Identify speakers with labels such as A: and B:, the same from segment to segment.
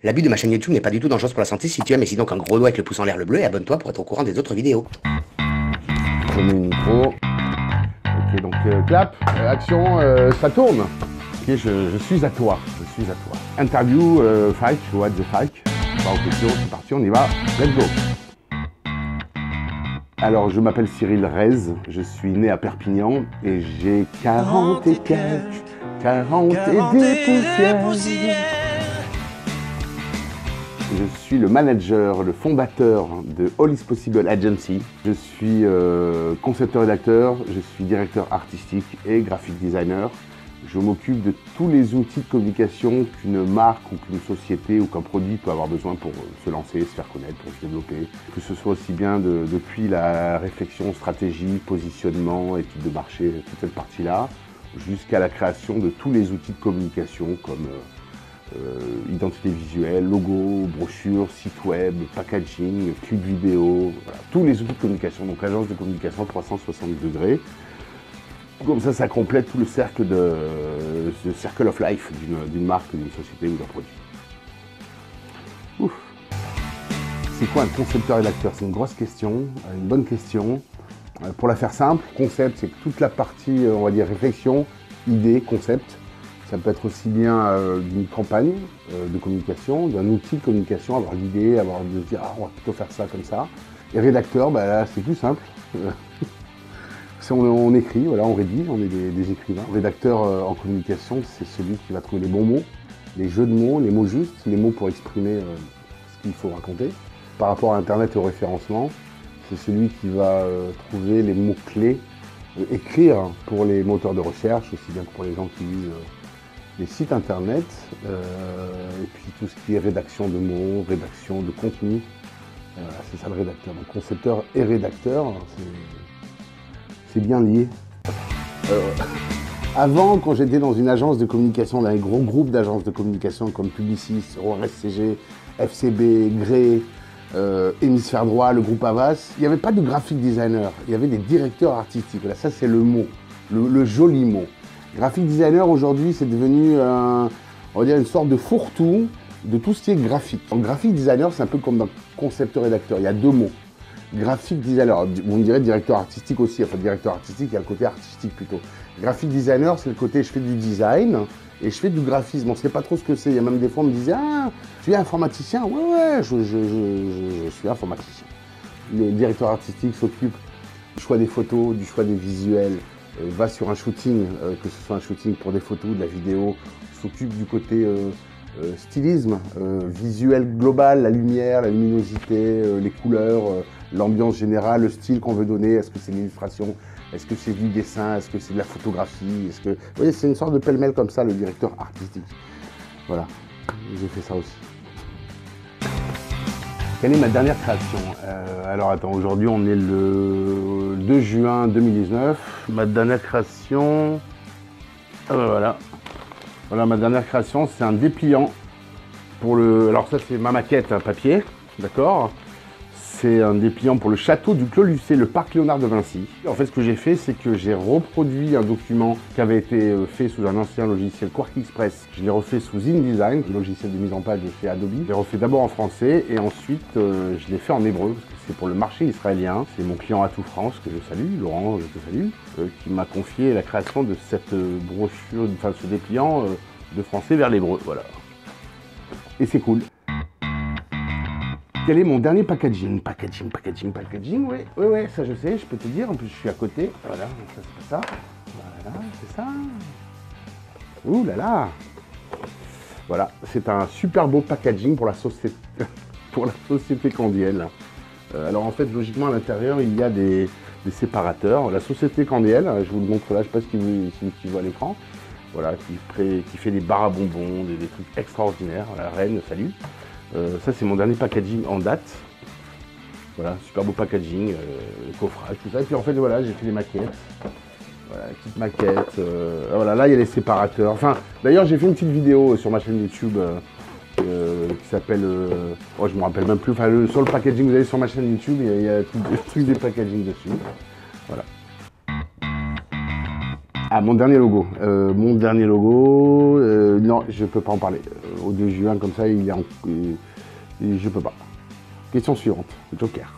A: L'abus de ma chaîne YouTube n'est pas du tout dangereux pour la santé. Si tu aimes, mets donc un gros doigt avec le pouce en l'air le bleu et abonne-toi pour être au courant des autres vidéos.
B: Je mets le micro. Ok, donc clap, action, ça tourne. Ok, je suis à toi, je suis à toi. Interview, fight, what the fuck. Pas aux questions, c'est parti, on y va, let's go. Alors, je m'appelle Cyril Rez, je suis né à Perpignan et j'ai 40 et quelques, 40 et des poussières. Je suis le manager, le fondateur de All is Possible Agency. Je suis concepteur-rédacteur, je suis directeur artistique et graphic designer. Je m'occupe de tous les outils de communication qu'une marque ou qu'une société ou qu'un produit peut avoir besoin pour se lancer, se faire connaître, pour se développer. Que ce soit aussi bien depuis la réflexion, stratégie, positionnement, étude de marché, toute cette partie-là, jusqu'à la création de tous les outils de communication comme identité visuelle, logo, brochure, site web, packaging, clip vidéo, voilà, tous les outils de communication, donc agence de communication 360 degrés. Comme ça complète tout le cercle circle of life d'une marque, d'une société ou d'un produit. Ouf. C'est quoi un concepteur-rédacteur? C'est une grosse question, une bonne question. Pour la faire simple, concept, c'est toute la partie, on va dire, réflexion, idée, concept. Ça peut être aussi bien d'une campagne de communication, d'un outil de communication, avoir l'idée, avoir de se dire ah, on va plutôt faire ça comme ça. Et rédacteur, bah, là c'est plus simple. on écrit, voilà, on rédige, on est des écrivains. Rédacteur en communication, c'est celui qui va trouver les bons mots, les jeux de mots, les mots justes, les mots pour exprimer ce qu'il faut raconter. Par rapport à Internet et au référencement, c'est celui qui va trouver les mots-clés, écrire pour les moteurs de recherche, aussi bien que pour les gens qui lisent les sites internet, et puis tout ce qui est rédaction de mots, rédaction de contenu, c'est ça le rédacteur. Donc concepteur et rédacteur, c'est bien lié. Avant, quand j'étais dans une agence de communication, dans un gros groupe d'agences de communication comme Publicis, RSCG, FCB, Grey, Hémisphère Droit, le groupe Havas, il n'y avait pas de graphic designer, il y avait des directeurs artistiques. Là, ça c'est le mot, le joli mot. Graphic designer aujourd'hui c'est devenu on va dire une sorte de fourre-tout de tout ce qui est graphique. Donc graphic designer c'est un peu comme dans concepteur-rédacteur, il y a deux mots. Graphic designer, vous me direz directeur artistique aussi, enfin directeur artistique il y a le côté artistique plutôt. Graphic designer c'est le côté je fais du design et je fais du graphisme, on ne sait pas trop ce que c'est. Il y a même des fois on me disait ah tu es informaticien, ouais je suis informaticien. Le directeur artistique s'occupe du choix des photos, du choix des visuels, va sur un shooting, que ce soit un shooting pour des photos, de la vidéo, s'occupe du côté stylisme, visuel global, la lumière, la luminosité, les couleurs, l'ambiance générale, le style qu'on veut donner, est-ce que c'est l'illustration, est-ce que c'est du dessin, est-ce que c'est de la photographie, est-ce que... Vous voyez, c'est une sorte de pêle-mêle comme ça, le directeur artistique. Voilà, j'ai fait ça aussi. Quelle est ma dernière création? Alors attends, aujourd'hui on est le 2 juin 2019. Ma dernière création... Ah ben voilà. Voilà, ma dernière création, c'est un dépliant pour le... Alors ça c'est ma maquette à papier, d'accord? C'est un dépliant pour le château du Clos Lucé, le parc Léonard de Vinci. En fait, ce que j'ai fait, c'est que j'ai reproduit un document qui avait été fait sous un ancien logiciel Quark Express. Je l'ai refait sous InDesign, le logiciel de mise en page de chez Adobe. Je l'ai refait d'abord en français et ensuite je l'ai fait en hébreu parce que c'est pour le marché israélien. C'est mon client Atout France que je salue, Laurent, je te salue, qui m'a confié la création de cette brochure, enfin ce dépliant de français vers l'hébreu, voilà. Et c'est cool. Quel est mon dernier packaging? Packaging, oui, ça je sais, je peux te dire, en plus je suis à côté, voilà, donc ça c'est ça, voilà, c'est ça, ouh là là, voilà, c'est un super beau packaging pour la société Candiel. Alors en fait, logiquement à l'intérieur, il y a des séparateurs, la société Candiel, je vous le montre là, je ne sais pas si tu vois à l'écran, voilà, qui fait des barres à bonbons, des trucs extraordinaires, la reine, salut. Ça c'est mon dernier packaging en date. Voilà, super beau packaging, coffrage, tout ça. Et puis en fait voilà, j'ai fait les maquettes. Voilà, petite maquette. Voilà, là il y a les séparateurs. Enfin, d'ailleurs j'ai fait une petite vidéo sur ma chaîne YouTube qui s'appelle... oh, je me rappelle même plus. Enfin, sur le packaging, vous allez sur ma chaîne YouTube, il y a tout des packaging dessus. Voilà. Ah, mon dernier logo. Non, je peux pas en parler. Au 2 juin, comme ça, je peux pas. Question suivante. Joker.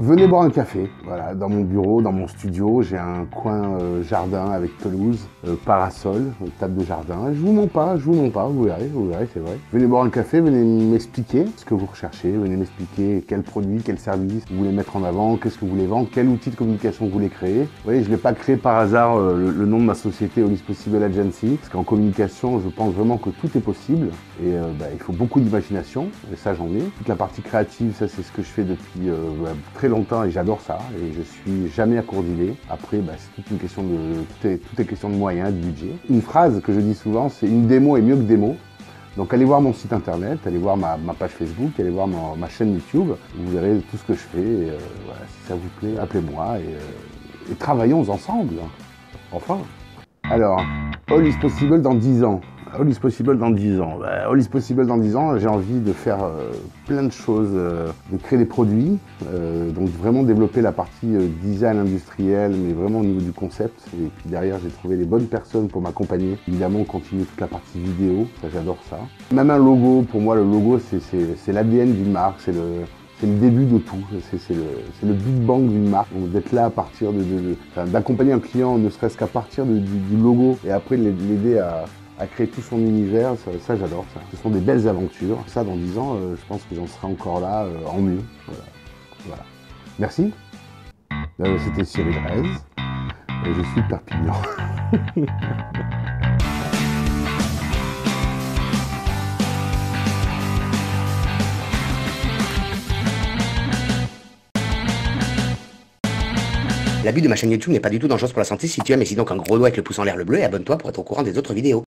B: Venez boire un café, voilà, dans mon bureau, dans mon studio, j'ai un coin jardin avec pelouse, parasol, table de jardin. Je vous mens pas, vous verrez, c'est vrai. Venez boire un café, venez m'expliquer ce que vous recherchez, venez m'expliquer quel produit, quel service vous voulez mettre en avant, qu'est-ce que vous voulez vendre, quel outil de communication vous voulez créer. Vous voyez, je ne l'ai pas créé par hasard le nom de ma société All is Possible Agency, parce qu'en communication, je pense vraiment que tout est possible et il faut beaucoup d'imagination, et ça j'en ai. Toute la partie créative, ça c'est ce que je fais depuis très longtemps et j'adore ça et je suis jamais à court d'idées. Après, c'est toute une question tout est question de moyens, de budget. Une phrase que je dis souvent, c'est une démo est mieux que des mots. Donc allez voir mon site internet, allez voir ma page Facebook, allez voir ma chaîne YouTube, vous verrez tout ce que je fais. Et, voilà, si ça vous plaît, appelez-moi et travaillons ensemble. Enfin. Alors, All is Possible dans 10 ans. All is Possible dans 10 ans. All is Possible dans 10 ans, j'ai envie de faire plein de choses, de créer des produits, donc vraiment développer la partie design industriel, mais vraiment au niveau du concept. Et puis derrière, j'ai trouvé les bonnes personnes pour m'accompagner. Évidemment, continuer toute la partie vidéo, ça j'adore ça. Même un logo, pour moi, le logo, c'est l'ADN d'une marque, c'est le début de tout, c'est le Big Bang d'une marque. Donc d'être là à partir d'accompagner un client, ne serait-ce qu'à partir du logo, et après l'aider à créer tout son univers, ça j'adore ça. Ce sont des belles aventures. Ça, dans 10 ans, je pense que j'en serai encore là, en mieux. Voilà. Merci. C'était Cyril Rez, et je suis de Perpignan.
A: L'abus de ma chaîne YouTube n'est pas du tout dangereux pour la santé si tu aimes, et si donc un gros doigt avec le pouce en l'air le bleu, et abonne-toi pour être au courant des autres vidéos.